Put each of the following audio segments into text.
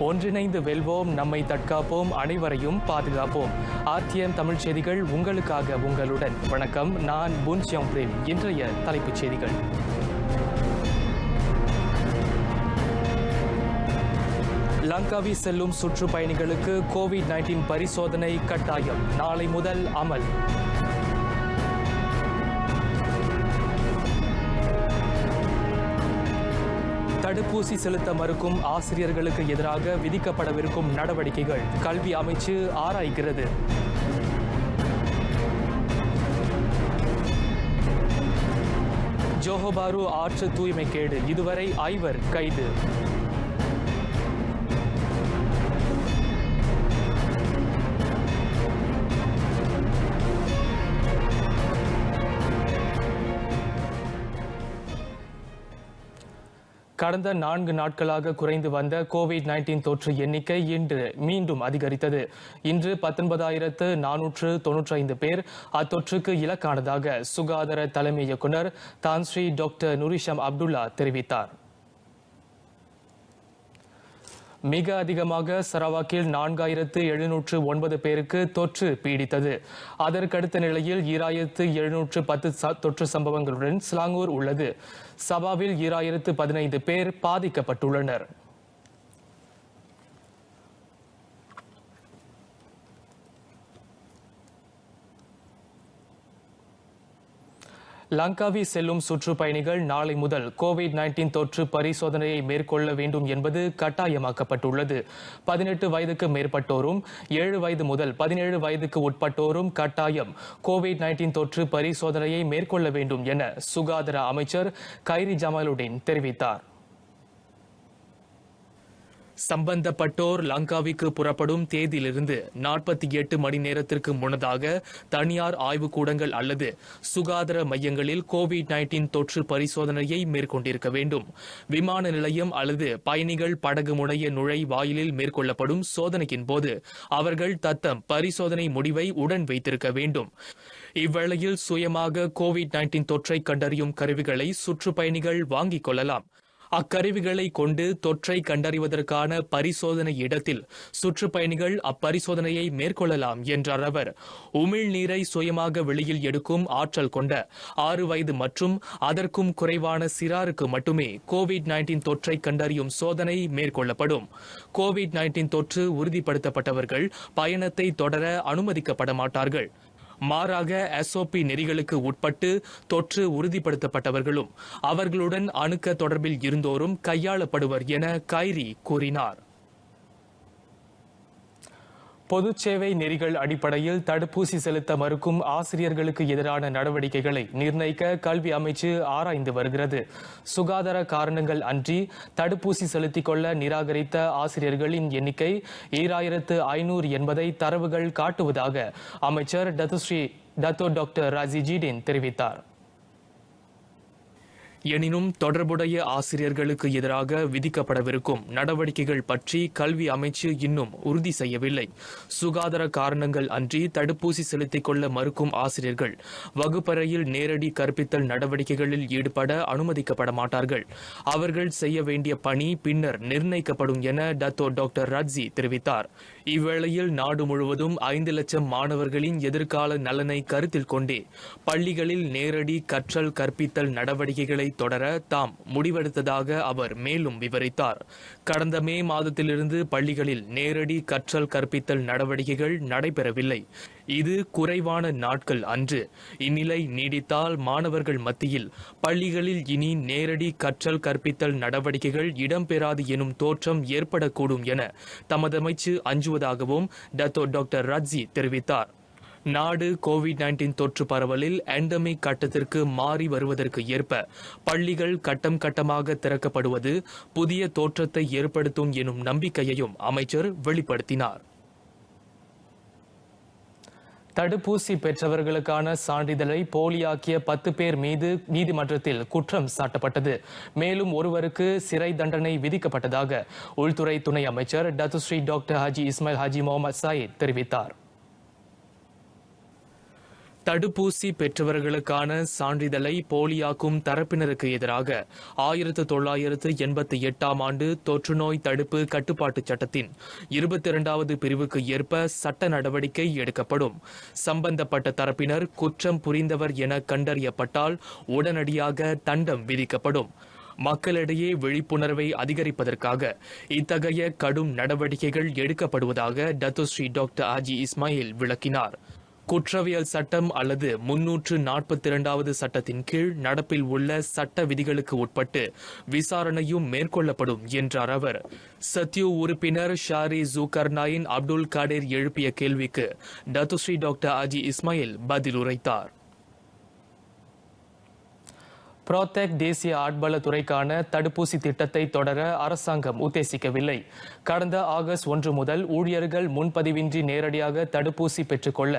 ஒன்றிணைந்து வெல்வோம், நம்மை தற்காப்போம், அனைவரையும் பாதுகாப்போம். ஆர்டிஎம் தமிழ் செய்திகள் உங்களுக்காக உங்களுடன். வணக்கம், நான் புன் சியோங் பிரேம். இன்றைய தலைப்புச் செய்திகள். லங்காவி செல்லும் சுற்றுப்பயணிகளுக்கு கோவிட்-19 பரிசோதனை கட்டாயம், நாளை முதல் அமல். தடுப்பூசி செலுத்த மறுக்கும் ஆசிரியர்களுக்கு எதிராக விதிக்கப்படவிருக்கும் நடவடிக்கைகள் கல்வி அமைச்சு ஆராய்கிறது. ஜோஹோபாரு ஆற்று தூய்மைக்கேடு, இதுவரை 5 கைது. கடந்த 4 நாட்களாக குறைந்து வந்த கோவிட்-19 தொற்று எண்ணிக்கை இன்று மீண்டும் அதிகரித்தது. இன்று 19,495 பேர் அத்தொற்றுக்கு இலக்கானதாக சுகாதார தலைமை இயக்குநர் தான்ஸ்ரீ டாக்டர் நூரிஷம் அப்துல்லா தெரிவித்தார். மிக அதிகமாக சரவாக்கில் 4,709 பேருக்கு தொற்று பீடித்தது. அதற்கடுத்த நிலையில் 2,710 தொற்று சம்பவங்களுடன் சிலாங்கூர் உள்ளது. சபாவில் 2,015 பேர் பாதிக்கப்பட்டுள்ளனர். லங்காவி செல்லும் சுற்றுப்பயணிகள் நாளை முதல் கோவிட்-19 தொற்று பரிசோதனையை மேற்கொள்ள வேண்டும் என்பது கட்டாயமாக்கப்பட்டுள்ளது. 18 வயதுக்கு மேற்பட்டோரும் 7 வயது முதல் 17 வயதுக்கு உட்பட்டோரும் கட்டாயம் கோவிட்-19 தொற்று பரிசோதனையை மேற்கொள்ள வேண்டும் என சுகாதார அமைச்சர் கைரி ஜமாலுடீன் தெரிவித்தார். சம்பந்தப்பட்டோர் லங்காவிக்கு புறப்படும் தேதியிலிருந்து 48 மணி நேரத்திற்கு முன்னதாக தனியார் ஆய்வுக்கூடங்கள் அல்லது சுகாதார மையங்களில் கோவிட்-19 தொற்று பரிசோதனையை மேற்கொண்டிருக்க வேண்டும். விமான நிலையம் அல்லது பயணிகள் படகு முனைய நுழைவாயிலில் மேற்கொள்ளப்படும் சோதனையின் போது அவர்கள் தத்தம் பரிசோதனை முடிவை உடன் வைத்திருக்க வேண்டும். இவ்வேளையில் சுயமாக கோவிட்-19 தொற்றை கண்டறியும் கருவிகளை சுற்றுப்பயணிகள் வாங்கிக் கொள்ளலாம். அக்கருவிகளை கொண்டு தொற்றை கண்டறிவதற்கான பரிசோதனை இடத்தில் சுற்றுப்பயணிகள் அப்பரிசோதனையை மேற்கொள்ளலாம் என்றார் அவர். உமிழ்நீரை சுயமாக வெளியில் எடுக்கும் ஆற்றல் கொண்ட 6 வயது மற்றும் அதற்கும் குறைவான சிறாருக்கு மட்டுமே கோவிட்-19 தொற்றை கண்டறியும் சோதனை மேற்கொள்ளப்படும். கோவிட்-19 தொற்று உறுதிப்படுத்தப்பட்டவர்கள் பயணத்தை தொடர அனுமதிக்கப்பட மாட்டார்கள். மாறாக SOP நெறிகளுக்கு உட்பட்டு தொற்று உறுதிப்படுத்தப்பட்டவர்களும் அவர்களுடன் அணுக்க தொடர்பில் இருந்தோரும் கையாளப்படுவர் என கைரி கூறினார். பொதுச் சேவை நெறிகள் அடிப்படையில் தடுப்பூசி செலுத்த மறுக்கும் ஆசிரியர்களுக்கு எதிரான நடவடிக்கைகளை நிர்ணயிக்க கல்வி அமைச்சு ஆராய்ந்து வருகிறது. சுகாதார காரணங்கள் அன்றி தடுப்பூசி செலுத்திக் கொள்ள நிராகரித்த ஆசிரியர்களின் எண்ணிக்கை 2,500 என்பதை தரவுகள் காட்டுவதாக அமைச்சர் டத்தோ டாக்டர் ராஜி ஜீடேன் தெரிவித்தார். எனினும் தொடர்புடைய ஆசிரியர்களுக்கு எதிராக விதிக்கப்படவிருக்கும் நடவடிக்கைகள் பற்றி கல்வி அமைச்சு இன்னும் உறுதி செய்யவில்லை. சுகாதார காரணங்கள் அன்றி தடுப்பூசி செலுத்திக் கொள்ள மறுக்கும் ஆசிரியர்கள் வகுப்பறையில் நேரடி கற்பித்தல் நடவடிக்கைகளில் ஈடுபட அனுமதிக்கப்பட மாட்டார்கள். அவர்கள் செய்ய வேண்டிய பணி பின்னர் நிர்ணயிக்கப்படும் என டத்தோ டாக்டர் ராஜி தெரிவித்தார். இவ்வேளையில் நாடு முழுவதும் 5 லட்சம் மாணவர்களின் எதிர்கால நலனை கருத்தில் கொண்டே பள்ளிகளில் நேரடி கற்றல் கற்பித்தல் நடவடிக்கைகளை தொடர தாம் முடிவெடுத்ததாக அவர் மேலும் விவரித்தார். கடந்த மே மாதத்திலிருந்து பள்ளிகளில் நேரடி கற்றல் கற்பித்தல் நடவடிக்கைகள் நடைபெறவில்லை. இது குறைவான நாட்கள் அன்று. இந்நிலை நீடித்தால் மாணவர்கள் மத்தியில் பள்ளிகளில் இனி நேரடி கற்றல் கற்பித்தல் நடவடிக்கைகள் இடம்பெறாது எனும் தோற்றம் ஏற்படக்கூடும் என தமது அமைச்சு அஞ்சுவதாகவும் டத்தோ டாக்டர் ராஜி தெரிவித்தார். நாடு கோவிட்-19 தொற்று பரவலில் எண்டமிக் கட்டத்திற்கு மாறி வருவதற்கு ஏற்ப பள்ளிகள் கட்டம் கட்டமாக திறக்கப்படுவது புதிய தோற்றத்தை ஏற்படுத்தும் எனும் நம்பிக்கையையும் அமைச்சர் வெளிப்படுத்தினார். தடுப்பூசி பெற்றவர்களுக்கான சான்றிதழை போலியாக்கிய 10 பேர் மீது நீதிமன்றத்தில் குற்றம் சாட்டப்பட்டது. மேலும் ஒருவருக்கு சிறை தண்டனை விதிக்கப்பட்டதாக உள்துறை துணை அமைச்சர் டத்துஸ்ரீ டாக்டர் ஹாஜி இஸ்மாயில் ஹாஜி முகமது சாயித் தெரிவித்தார். தடுப்பூசி பெற்றவர்களுக்கான சான்றிதழை போலியாக்கும் தரப்பினருக்கு எதிராக 1988 ஆண்டு தொற்றுநோய் தடுப்பு கட்டுப்பாட்டு சட்டத்தின் 22வது பிரிவுக்கு ஏற்ப சட்ட நடவடிக்கை எடுக்கப்படும். சம்பந்தப்பட்ட தரப்பினர் குற்றம் புரிந்தவர் என கண்டறியப்பட்டால் உடனடியாக தண்டம் விதிக்கப்படும். மக்களிடையே விழிப்புணர்வை அதிகரிப்பதற்காக இத்தகைய கடும் நடவடிக்கைகள் எடுக்கப்படுவதாக டத்தோஸ்ரீ டாக்டர் ஆஜி இஸ்மாயில் விளக்கினார். குற்றவியல் சட்டம் அல்லது 342வது சட்டத்தின் கீழ் நடப்பில் உள்ள சட்ட விதிகளுக்கு உட்பட்டு விசாரணையும் மேற்கொள்ளப்படும் என்றார் அவர். சத்யூ உறுப்பினர் ஷாரி ஜூகர்னாயின் அப்துல் காடேர் எழுப்பிய கேள்விக்கு டத்தோஸ்ரீ டாக்டர் ஆஜி இஸ்மாயில் பதில் உரைத்தார். புரோடெக் தேசிய ஆட்பலத்துறைக்கான தடுப்பூசி திட்டத்தை தொடர அரசாங்கம் உத்தேசிக்கவில்லை. கடந்த ஆகஸ்ட் 1 முதல் ஊழியர்கள் முன்பதிவின்றி நேரடியாக தடுப்பூசி பெற்றுக்கொள்ள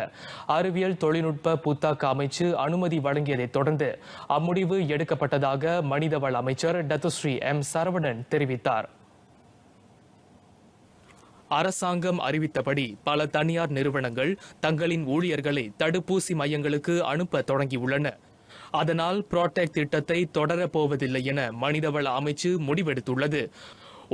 அறிவியல் தொழில்நுட்ப புத்தாக்க அமைச்சு அனுமதி வழங்கியதைத் தொடர்ந்து அம்முடிவு எடுக்கப்பட்டதாக மனிதவள அமைச்சர் டத்தோஸ்ரீ எம் சரவணன் தெரிவித்தார். அரசாங்கம் அறிவித்தபடி பல தனியார் நிறுவனங்கள் தங்களின் ஊழியர்களை தடுப்பூசி மையங்களுக்கு அனுப்ப தொடங்கியுள்ளன. அதனால் புரோடெக் திட்டத்தை தொடரப்போவதில்லை என மனிதவள அமைச்சு முடிவெடுத்துள்ளது.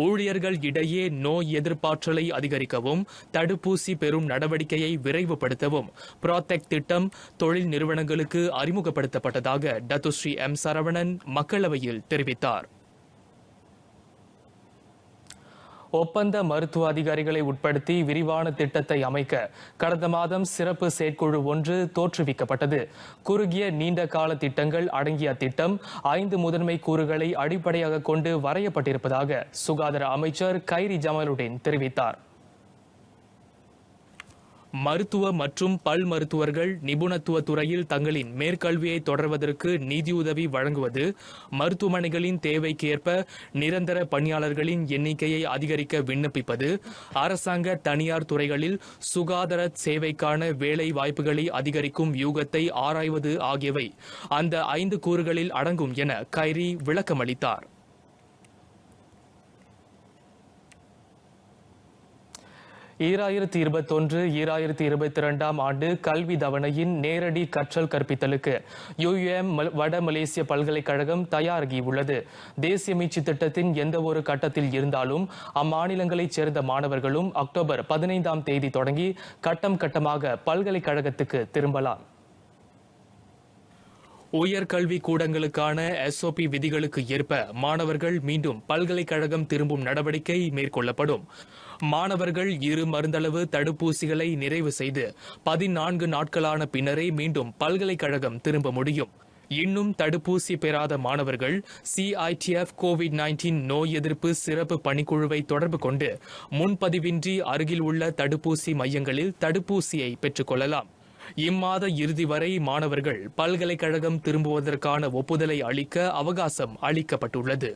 ஊழியர்கள் இடையே நோய் எதிர்ப்பாற்றலை அதிகரிக்கவும் தடுப்பூசி பெறும் நடவடிக்கையை விரைவுபடுத்தவும் புரோடெக் திட்டம் தொழில் நிறுவனங்களுக்கு அறிமுகப்படுத்தப்பட்டதாக டத்தோஸ்ரீ எம் சரவணன் மக்களவையில் தெரிவித்தார். ஒப்பந்த மருத்துவ அதிகாரிகளை உட்படுத்தி விரிவான திட்டத்தை அமைக்க கடந்த மாதம் சிறப்பு செயற்குழு ஒன்று தோற்றுவிக்கப்பட்டது. குறுகிய நீண்ட கால திட்டங்கள் அடங்கிய திட்டம் 5 முதன்மை கூறுகளை அடிப்படையாக கொண்டு வரையப்பட்டிருப்பதாக சுகாதார அமைச்சர் கைரி ஜமாலுடன் தெரிவித்தார். மருத்துவ மற்றும் பல் மருத்துவர்கள் நிபுணத்துவ துறையில் தங்களின் மேற்கல்வியை தொடர்வதற்கு நிதியுதவி வழங்குவது, மருத்துவமனைகளின் தேவைக்கேற்ப நிரந்தர பணியாளர்களின் எண்ணிக்கையை அதிகரிக்க விண்ணப்பிப்பது, அரசாங்க தனியார் துறைகளில் சுகாதார சேவைக்கான வேலை வாய்ப்புகளை அதிகரிக்கும் வியூகத்தை ஆராய்வது ஆகியவை அந்த 5 கூறுகளில் அடங்கும் என கைரி விளக்கமளித்தார். 2021-2022 ஆண்டு கல்வி தவணையின் நேரடி கற்றல் கற்பித்தலுக்கு UUM வட மலேசிய பல்கலைக்கழகம் தயாராகியுள்ளது. தேசிய மீட்சி திட்டத்தின் எந்த ஒரு கட்டத்தில் இருந்தாலும் அம்மாநிலங்களைச் சேர்ந்த மாணவர்களும் அக்டோபர் 15ஆம் தேதி தொடங்கி கட்டம் கட்டமாக பல்கலைக்கழகத்துக்கு திரும்பலாம். உயர்கல்வி கூடங்களுக்கான SOP விதிகளுக்கு ஏற்ப மாணவர்கள் மீண்டும் பல்கலைக்கழகம் திரும்பும் நடவடிக்கை மேற்கொள்ளப்படும். மாணவர்கள் 2 மருந்தளவு தடுப்பூசிகளை நிறைவு செய்து 14 நாட்களான பின்னரே மீண்டும் பல்கலைக்கழகம் திரும்ப முடியும். இன்னும் தடுப்பூசி பெறாத மாணவர்கள் CITF COVID-19 நோய் எதிர்ப்பு சிறப்பு பணிக்குழுவை தொடர்பு கொண்டு முன்பதிவின்றி அருகில் உள்ள தடுப்பூசி மையங்களில் தடுப்பூசியை பெற்றுக் கொள்ளலாம். இம்மாத இறுதி வரை மாணவர்கள் பல்கலைக்கழகம் திரும்புவதற்கான ஒப்புதலை அளிக்க அவகாசம் அளிக்கப்பட்டுள்ளது.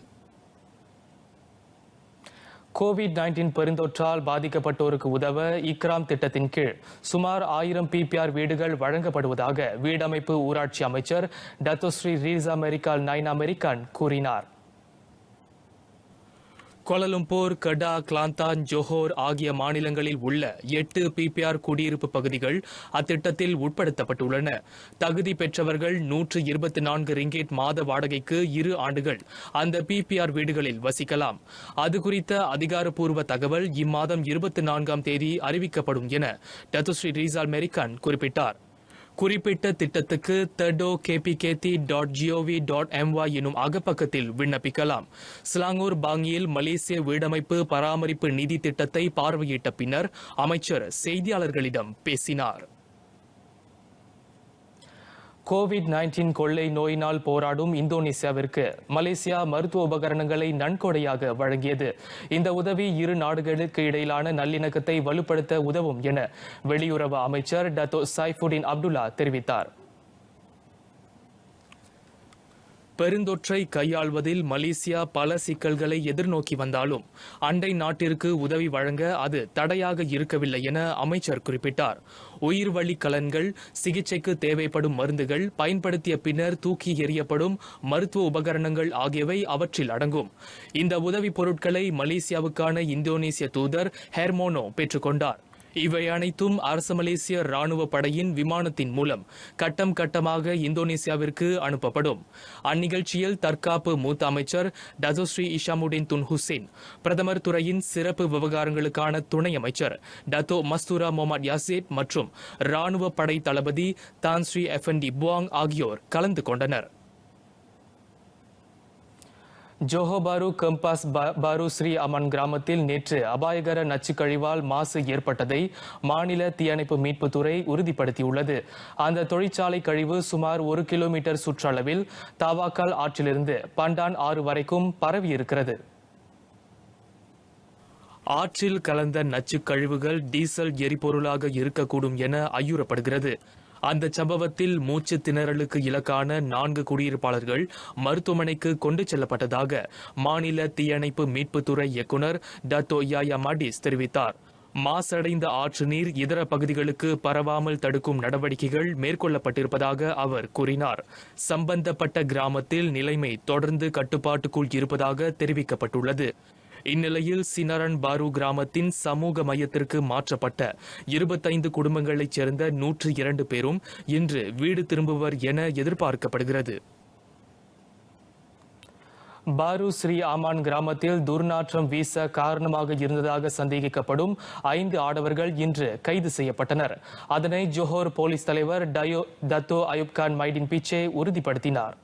COVID-19 பெருந்தொற்றால் பாதிக்கப்பட்டோருக்கு உதவ இக்ராம் திட்டத்தின் கீழ் சுமார் 1000 PPR வீடுகள் வழங்கப்படுவதாக வீடமைப்பு ஊராட்சி அமைச்சர் டத்தோஸ்ரீ ரீசா மெரிக்கால் நைன் அமெரிக்கன் கூறினார். கோலாலம்பூர், கடா, கிளாந்தான், ஜோஹோர் ஆகிய மாநிலங்களில் உள்ள 8 PPR குடியிருப்பு பகுதிகள் அத்திட்டத்தில் உட்படுத்தப்பட்டுள்ளன. தகுதி பெற்றவர்கள் 124 ரிங்கேட் மாத வாடகைக்கு 2 ஆண்டுகள் அந்த PPR வீடுகளில் வசிக்கலாம். அது குறித்த அதிகாரப்பூர்வ தகவல் இம்மாதம் 24ஆம் தேதி அறிவிக்கப்படும் என டத்தோஸ்ரீ ரீசால் மெரிக்கான் குறிப்பிட்டார். குறிப்பிட்ட திட்டத்துக்கு tado.kpkt.gov.my எனும் அகப்பக்கத்தில் விண்ணப்பிக்கலாம். ஸ்லாங்கூர் பாங்கியில் மலேசிய வீடமைப்பு பராமரிப்பு நிதி திட்டத்தை பார்வையிட்ட பின்னர் அமைச்சர் செய்தியாளர்களிடம் பேசினார். COVID-19 கொள்ளை நோயினால் போராடும் இந்தோனேசியாவிற்கு மலேசியா மருத்துவ உபகரணங்களை நன்கொடையாக வழங்கியது. இந்த உதவி 2 நாடுகளுக்கு இடையிலான நல்லிணக்கத்தை வலுப்படுத்த உதவும் என வெளியுறவு அமைச்சர் டத்தோ சைஃபுடின் அப்துல்லா தெரிவித்தார். பெருந்தொற்றை கையாள்வதில் மலேசியா பல சிக்கல்களை எதிர்நோக்கி வந்தாலும் அண்டை நாட்டிற்கு உதவி வழங்க அது தடையாக இருக்கவில்லை என அமைச்சர் குறிப்பிட்டார். உயிர்வழி கலன்கள், சிகிச்சைக்கு தேவைப்படும் மருந்துகள், பயன்படுத்திய பின்னர் தூக்கி எறியப்படும் மருத்துவ உபகரணங்கள் ஆகியவை அவற்றில் அடங்கும். இந்த உதவிப் பொருட்களை மலேசியாவுக்கான இந்தோனேசிய தூதர் ஹெர்மோனோ பெற்றுக்கொண்டார். இவை அனைத்தும் அரசு மலேசிய ராணுவ படையின் விமானத்தின் மூலம் கட்டம் கட்டமாக இந்தோனேசியாவிற்கு அனுப்பப்படும். அந்நிகழ்ச்சியில் தற்காப்பு மூத்த அமைச்சர் டசோஸ்ரீ இஷாமுடின் துன் ஹுசேன், பிரதமர் துறையின் சிறப்பு விவகாரங்களுக்கான துணை அமைச்சர் டத்தோ மஸ்தூரா முகமது யாசிட் மற்றும் ராணுவ படை தளபதி தான்ஸ்ரீ எஃப்என்டி புவாங் ஆகியோர் கலந்து கொண்டனர். ஜோஹோ பாரு கம்பாஸ் பாரு ஸ்ரீ அமன் கிராமத்தில் நேற்று அபாயகர நச்சுக்கழிவால் மாசு ஏற்பட்டதை மாநில தீயணைப்பு மீட்புத்துறை உறுதிப்படுத்தியுள்ளது. அந்த தொழிற்சாலை கழிவு சுமார் 1 கிலோமீட்டர் சுற்றளவில் தாவாக்கால் ஆற்றிலிருந்து பண்டான் ஆறு வரைக்கும் பரவியிருக்கிறது. ஆற்றில் கலந்த நச்சுக் கழிவுகள் டீசல் எரிபொருளாக இருக்கக்கூடும் என ஐயுறப்படுகிறது. அந்த சம்பவத்தில் மூச்சு திணறலுக்கு இலக்கான 4 குடியிருப்பாளர்கள் மருத்துவமனைக்கு கொண்டு செல்லப்பட்டதாக மாநில தீயணைப்பு மீட்புத்துறை இயக்குநர் டத்தோ யாயா மாடிஸ் தெரிவித்தார். மாசடைந்த ஆற்று நீர் இதர பகுதிகளுக்கு பரவாமல் தடுக்கும் நடவடிக்கைகள் மேற்கொள்ளப்பட்டிருப்பதாக அவர் கூறினார். சம்பந்தப்பட்ட கிராமத்தில் நிலைமை தொடர்ந்து கட்டுப்பாட்டுக்குள் இருப்பதாக தெரிவிக்கப்பட்டுள்ளது. இந்நிலையில் சினரன் பாரு கிராமத்தின் சமூக மையத்திற்கு மாற்றப்பட்ட 25 குடும்பங்களைச் சேர்ந்த 102 பேரும் இன்று வீடு திரும்புவர் என எதிர்பார்க்கப்படுகிறது. பாரு ஸ்ரீ ஆமான் கிராமத்தில் துர்நாற்றம் வீச காரணமாக இருந்ததாக சந்தேகிக்கப்படும் 5 ஆடவர்கள் இன்று கைது செய்யப்பட்டனர். அதனை ஜோஹர் போலீஸ் தலைவர் டத்தோ அயூப் கான் மைடின் பிச்சே உறுதிப்படுத்தினார்.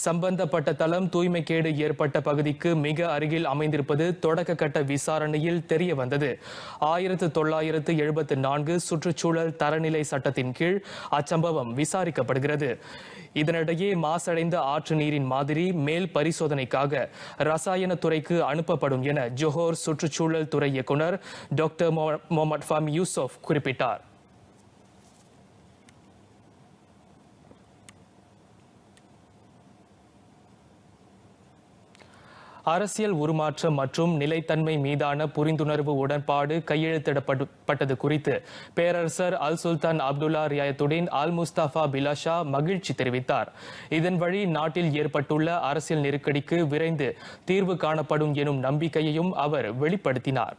சம்பந்தப்பட்ட தளம் தூய்மைக்கேடு ஏற்பட்ட பகுதிக்கு மிக அருகில் அமைந்திருப்பது தொடக்க கட்ட விசாரணையில் தெரிய வந்தது. 1974 சுற்றுச்சூழல் தரநிலை சட்டத்தின் கீழ் அச்சம்பவம் விசாரிக்கப்படுகிறது. இதனிடையே மாசடைந்த ஆற்று நீரின் மாதிரி மேல் பரிசோதனைக்காக ரசாயன துறைக்கு அனுப்பப்படும் என ஜோஹர் சுற்றுச்சூழல் துறை இயக்குநர் டாக்டர் முகமது ஃபாமி யூசுப் குறிப்பிட்டார். அரசியல் உருமாற்றம் மற்றும் நிலைத்தன்மை மீதான புரிந்துணர்வு உடன்பாடு கையெழுத்திடப்பட்டது குறித்து பேரரசர் அல் சுல்தான் அப்துல்லா ரியாயத்துடன் அல் முஸ்தபா பிலாஷா மகிழ்ச்சி தெரிவித்தார். இதன் வழி நாட்டில் ஏற்பட்டுள்ள அரசியல் நெருக்கடிக்கு விரைந்து தீர்வு காணப்படும் எனும் நம்பிக்கையையும் அவர் வெளிப்படுத்தினார்.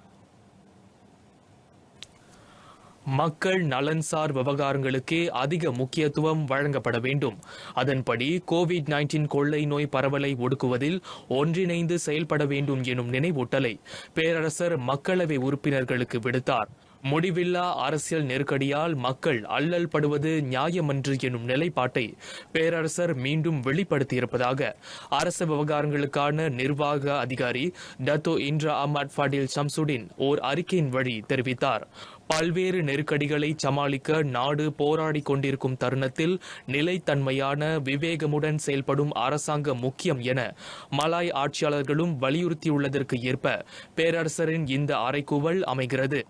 மக்கள் நலன்சார் விவகாரங்களுக்கே அதிக முக்கியத்துவம் வழங்கப்பட வேண்டும். அதன்படி கோவிட்-19 கொள்ளை நோய் பரவலை ஒடுக்குவதில் ஒன்றிணைந்து செயல்பட வேண்டும் எனும் நினைவூட்டலை பேரரசர் மக்களவை உறுப்பினர்களுக்கு விடுத்தார். முடிவில்லா அரசியல் நெருக்கடியால் மக்கள் அல்லல் படுவது நியாயமன்று எனும் நிலைப்பாட்டை பேரரசர் மீண்டும் வெளிப்படுத்தியிருப்பதாக அரசு விவகாரங்களுக்கான நிர்வாக அதிகாரி டத்தோ இன்ட்ரா அஹ்மத் ஃபடில் ஷம்சுடின் ஓர் அறிக்கையின் வழி தெரிவித்தார். பல்வேறு நெருக்கடிகளை சமாளிக்க நாடு போராடி கொண்டிருக்கும் தருணத்தில் நிலைத்தன்மையான விவேகமுடன் செயல்படும் அரசாங்கம் முக்கியம் என மலாய் ஆட்சியாளர்களும் வலியுறுத்தியுள்ளதற்கு ஏற்ப பேரரசரின் இந்த அறைகூவல் அமைகிறது.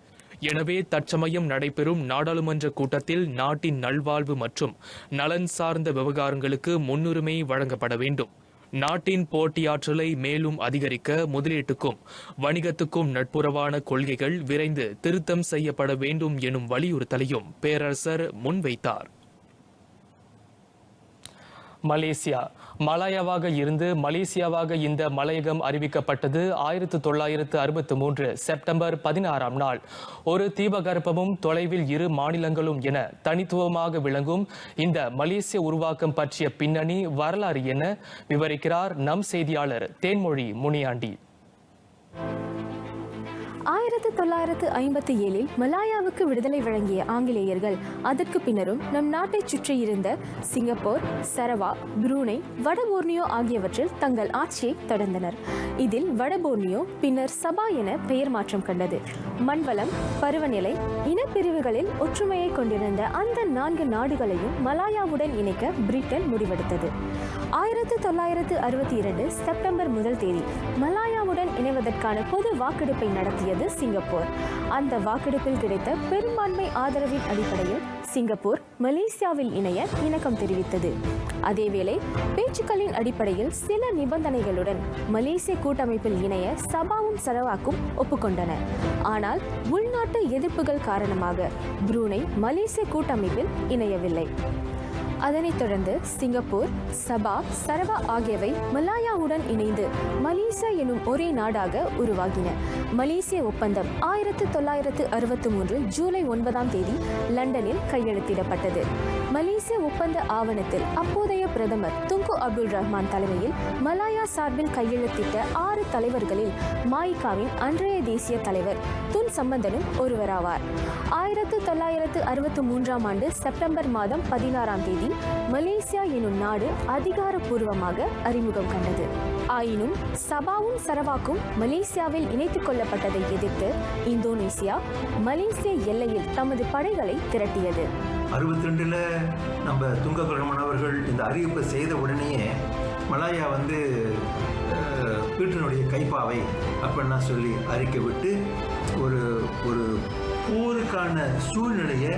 எனவே தற்சமயம் நடைபெறும் நாடாளுமன்ற கூட்டத்தில் நாட்டின் நல்வாழ்வு மற்றும் நலன் சார்ந்த விவகாரங்களுக்கு முன்னுரிமை வழங்கப்பட வேண்டும். நாட்டின் போட்டியாற்றலை மேலும் அதிகரிக்க முதலீட்டுக்கும் வணிகத்துக்கும் நட்புறவான கொள்கைகள் விரைந்து திருத்தம் செய்யப்பட வேண்டும் எனும் வலியுறுத்தலையும் பேரரசர் முன்வைத்தார். மலேசியா மலாயாவாக இருந்து மலேசியாவாக இந்த மலையகம் அறிவிக்கப்பட்டது 1963 செப்டம்பர் 16ஆம் நாள். ஒரு தீபகற்பமும் தொலைவில் 2 மாநிலங்களும் என தனித்துவமாக விளங்கும் இந்த மலேசிய உருவாக்கம் பற்றிய பின்னணி வரலாறு என விவரிக்கிறார் நம் செய்தியாளர் தேன்மொழி முனியாண்டி. 1957 மலாயாவுக்கு விடுதலை வழங்கிய ஆங்கிலேயர்கள் அதற்கு பின்னரும் நம் நாட்டை சுற்றியிருந்த சிங்கப்பூர், சரவாக், புரூனை, வடபோர்னியோ ஆகியவற்றில் தங்கள் ஆட்சியை தொடர்ந்தனர். இதில் வடபோர்னியோ பின்னர் சபா என பெயர் மாற்றம் கண்டது. மண்வளம், பருவநிலை, இனப்பிரிவுகளில் ஒற்றுமையை கொண்டிருந்த அந்த 4 நாடுகளையும் மலாயாவுடன் இணைக்க பிரிட்டன் முடிவெடுத்தது. 1962 செப்டம்பர் 1 மலாயாவுடன் இணைவதற்கான பொது வாக்கெடுப்பை நடத்தியது சிங்கப்பூர். அந்த வாக்கெடுப்பில் கிடைத்த பெரும்பான்மை ஆதரவின் அடிப்படையில் சிங்கப்பூர் மலேசியாவில் இணைய இணக்கம் தெரிவித்தது. அதேவேளை பேச்சுக்களின் அடிப்படையில் சில நிபந்தனைகளுடன் மலேசிய கூட்டமைப்பில் இணைய சபாவும் சரவாக்கும் ஒப்புக்கொண்டன. ஆனால் உள்நாட்டு எதிர்ப்புகள் காரணமாக புரூனை மலேசிய கூட்டமைப்பில் இணையவில்லை. அதனைத் தொடர்ந்து சிங்கப்பூர், சபா, சரவா ஆகியவை மலாயாவுடன் இணைந்து மலேசியா எனும் ஒரே நாடாக உருவாகின. மலேசிய ஒப்பந்தம் 1963 ஜூலை 9 லண்டனில் கையெழுத்திடப்பட்டது. மலேசிய ஒப்பந்த ஆவணத்தில் அப்போதைய பிரதமர் துங்கு அப்துல் ரஹ்மான் தலைமையில் மலாயா சார்பில் கையெழுத்திட்ட 6 தலைவர்களில் மாய்காவின் அன்றைய தேசிய தலைவர் துன் சம்பந்தனும் ஒருவராவார். 1963 செப்டம்பர் மாதம் 16 மலேசியா எனும் நாடு அதிகாரப்பூர்வமாக அறிமுகம் கண்டது. ஆயினும் சபாவும் சரவாக்கும் மலேசியாவில் இணைத்துக் கொள்ளப்பட்டதை எதிர்த்து இந்தோனேசியா மலேசிய எல்லையில் தமது படைகளை திரட்டியது. 62ல் நம்ம துங்க அப்துல் அவர்கள் இந்த அறிவிப்பை செய்த உடனேயே மலாயா பீட்டனுடைய கைப்பாவை அப்படின்னா சொல்லி அறிக்கை விட்டு ஒரு போருக்கான சூழ்நிலையை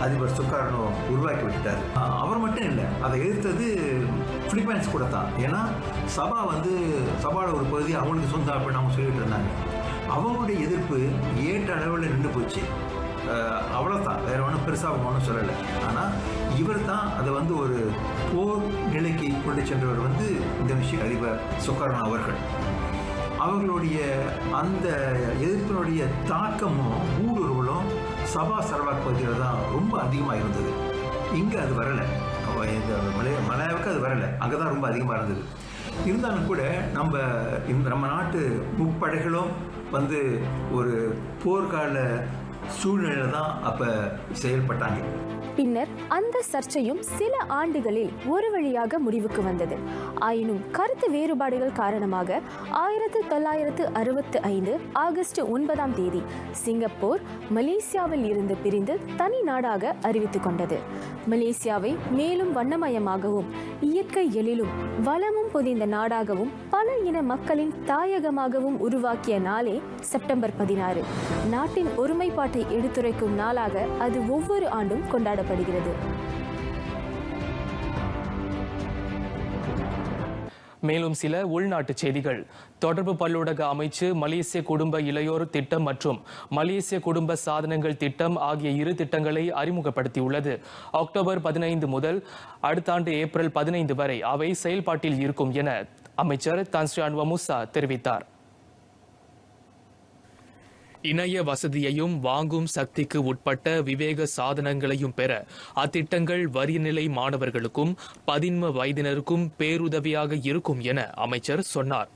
அதிபர் சுகார்னோ உருவாக்கி விட்டார். அவர் மட்டும் இல்லை, அதை எதிர்த்தது பிலிப்பைன்ஸ் கூட தான். ஏன்னா சபாவோட ஒரு பகுதி அவங்களுக்கு சொந்தம் அப்படின்னு அவங்க சொல்லிட்டு இருந்தாங்க. அவங்களுடைய எதிர்ப்பு ஏற்ற அளவில் நின்று போச்சு. அவ்வளோதான், வேற ஒன்றும் பெருசாக ஒன்றும் சொல்லலை. ஆனால் இவர் தான் அதை ஒரு போர் நிலைக்கு கொண்டு சென்றவர் இந்தோனேசிய அதிபர் சுகார்னோ அவர்கள். அவர்களுடைய அந்த எதிர்ப்பினுடைய தாக்கமும் ஊடுருவலும் சபா சரவாக் பகுதியில் தான் ரொம்ப அதிகமாக இருந்தது. இங்கே அது வரலை, மலையாவுக்கு அது வரலை, அங்கே தான் ரொம்ப அதிகமாக இருந்தது. இருந்தாலும் கூட நம்ம நாட்டு முப்படைகளும் ஒரு போர்க்கால சூழ்நிலையில தான் அப்போ செயல்பட்டாங்க. பின்னர் அந்த சர்ச்சையும் சில ஆண்டுகளில் ஒரு வழியாக முடிவுக்கு வந்தது. ஆயினும் கருத்து வேறுபாடுகள் காரணமாக 1965 ஆகஸ்ட் 9 சிங்கப்பூர் மலேசியாவில் இருந்து பிரிந்து தனி நாடாக அறிவித்துக் கொண்டது. மலேசியாவை மேலும் வண்ணமயமாகவும் இயற்கை எழிலும் வளமும் பொதிந்த நாடாகவும் பல இன மக்களின் தாயகமாகவும் உருவாக்கிய நாளே செப்டம்பர் 16. நாட்டின் ஒருமைப்பாட்டை எடுத்துரைக்கும் நாளாக அது ஒவ்வொரு ஆண்டும் கொண்டாடப்படுகிறது. மேலும் சில உள்நாட்டு செய்திகள். தொடர்பு பல்லூடக அமைச்சு மலேசிய குடும்ப இளையோர் திட்டம் மற்றும் மலேசிய குடும்ப சாதனங்கள் திட்டம் ஆகிய 2 திட்டங்களை அறிமுகப்படுத்தியுள்ளது. அக்டோபர் 15 முதல் அடுத்த ஆண்டு ஏப்ரல் 15 வரை அவை செயல்பாட்டில் இருக்கும் என அமைச்சர் தான் ஸ்ரீ அன்வர் மூசா தெரிவித்தார். இணைய வசதியையும் வாங்கும் சக்திக்கு உட்பட்ட விவேக சாதனங்களையும் பெற அத்திட்டங்கள் வரிநிலை மாணவர்களுக்கும் 15 வயதினருக்கும் பேருதவியாக இருக்கும் என அமைச்சர் சொன்னார்.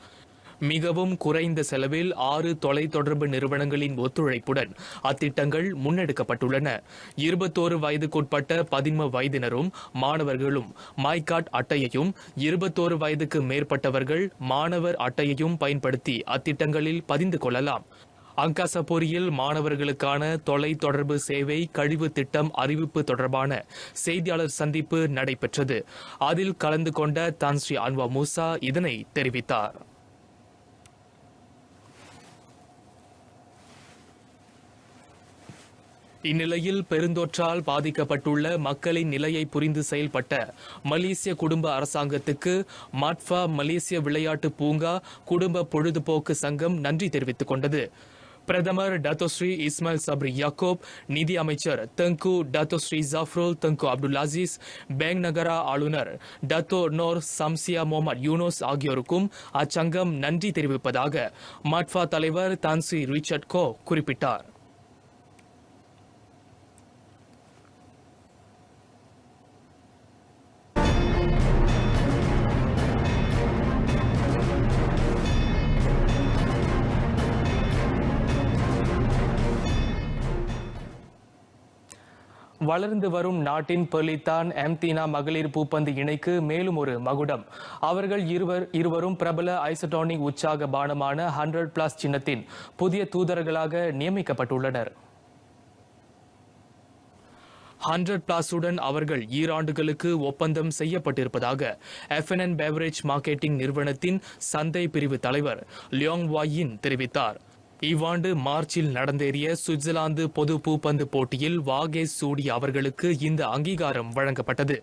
மிகவும் குறைந்த செலவில் 6 தொலைத்தொடர்பு நிறுவனங்களின் ஒத்துழைப்புடன் அத்திட்டங்கள் முன்னெடுக்கப்பட்டுள்ளன. 21 வயதுக்குட்பட்ட 15 வயதினரும் மாணவர்களும் மைகாட் அட்டையையும் 21 வயதுக்கு மேற்பட்டவர்கள் மாணவர் அட்டையையும் பயன்படுத்தி அத்திட்டங்களில் பதிந்து கொள்ளலாம். அங்காச பொறியில் மாணவர்களுக்கான தொலை தொடர்பு சேவை கழிவு திட்டம் அறிவிப்பு தொடர்பான செய்தியாளர் சந்திப்பு நடைபெற்றது. அதில் கலந்து கொண்ட தான் ஸ்ரீ அன்வர் மூசா இதனை தெரிவித்தார். இந்நிலையில் பெருந்தொற்றால் பாதிக்கப்பட்டுள்ள மக்களின் நிலையை புரிந்து செயல்பட்ட மலேசிய குடும்ப அரசாங்கத்துக்கு மாட்ஃபா மலேசிய விளையாட்டு பூங்கா குடும்ப பொழுதுபோக்கு சங்கம் நன்றி தெரிவித்துக் கொண்டது. பிரதமர் டத்தோஸ்ரீ இஸ்மாயில் சப்ரி யாக்கூப், நிதி அமைச்சர் தங்கு டத்தோஸ்ரீ ஜாஃப்ருல் தங்கு அப்துல் அசீஸ், பேங் நகரா ஆளுநர் டத்தோ நோர் சம்சியா முகமது யூனோஸ் ஆகியோருக்கும் அச்சங்கம் நன்றி தெரிவிப்பதாக மாட்ஃபா தலைவர் தான் ஸ்ரீ ரிச்சர்ட் கோ குறிப்பிட்டார். வளர்ந்து வரும் நாட்டின் பெர்லித்தான் எம்தீனா மகளிர் பூப்பந்து இணைக்கு மேலும் ஒரு மகுடம். அவர்கள் இருவரும் பிரபல ஐசோடோனிக் உற்சாக பானமான 100+ சின்னத்தின் புதிய தூதர்களாக நியமிக்கப்பட்டுள்ளனர். 100+ அவர்கள் ஈராண்டுகளுக்கு ஒப்பந்தம் செய்யப்பட்டிருப்பதாக FNN பெவரேஜ் மார்க்கெட்டிங் நிறுவனத்தின் சந்தை பிரிவு தலைவர் லியோங் வாயின் தெரிவித்தார். இவ்வாண்டு மார்ச்சில் நடந்தேறிய சுவிட்சர்லாந்து பொது பூப்பந்து போட்டியில் வாகேஸ் சூடி அவர்களுக்கு இந்த அங்கீகாரம் வழங்கப்பட்டது.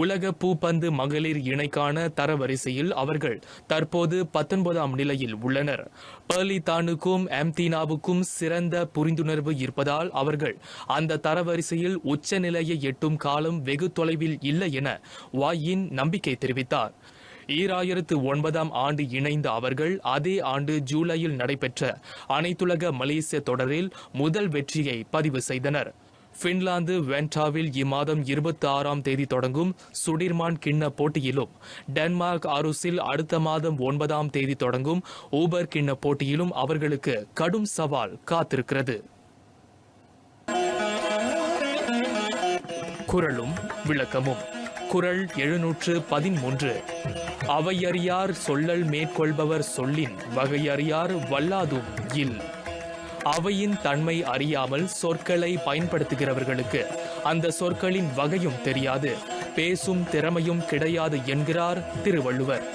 உலக பூப்பந்து மகளிர் இணைக்கான தரவரிசையில் அவர்கள் தற்போது 19ஆம் நிலையில் உள்ளனர். பெர்லிதானுக்கும் ஆம்தீனாவுக்கும் சிறந்த புரிந்துணர்வு இருப்பதால் அவர்கள் அந்த தரவரிசையில் உச்ச நிலையை எட்டும் காலம் வெகு தொலைவில் இல்லை என வாயின் நம்பிக்கை தெரிவித்தார். 2009ஆம் ஆண்டு இணைந்த அவர்கள் அதே ஆண்டு ஜூலையில் நடைபெற்ற அனைத்துலக மலேசிய தொடரில் முதல் வெற்றியை பதிவு செய்தனர். பின்லாந்து வென்டாவில் இம்மாதம் 26ஆம் தேதி தொடங்கும் சுடிர்மான் கிண்ண போட்டியிலும் டென்மார்க் ஆருஸில் அடுத்த மாதம் 9ஆம் தேதி தொடங்கும் ஊபர் கிண்ண போட்டியிலும் அவர்களுக்கு கடும் சவால் காத்திருக்கிறது. குறளும் விளக்கமும். குறள் 713. அவையறியார் சொல்லல் மேற்கொள்பவர் சொல்லின் வகையறியார் வல்லாதும் இல். அவையின் தன்மை அறியாமல் சொற்களை பயன்படுத்துகிறவர்களுக்கு அந்த சொற்களின் வகையும் தெரியாது, பேசும் திறமையும் கிடையாது என்கிறார் திருவள்ளுவர்.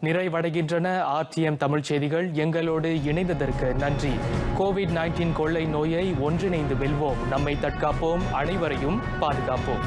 நிறைவடைகின்றன RTM தமிழ் செய்திகள். எங்களோடு இணைந்ததற்கு நன்றி. COVID-19 கொள்ளை நோயை ஒன்றிணைந்து வெல்வோம். நம்மை தற்காப்போம், அனைவரையும் பாதுகாப்போம்.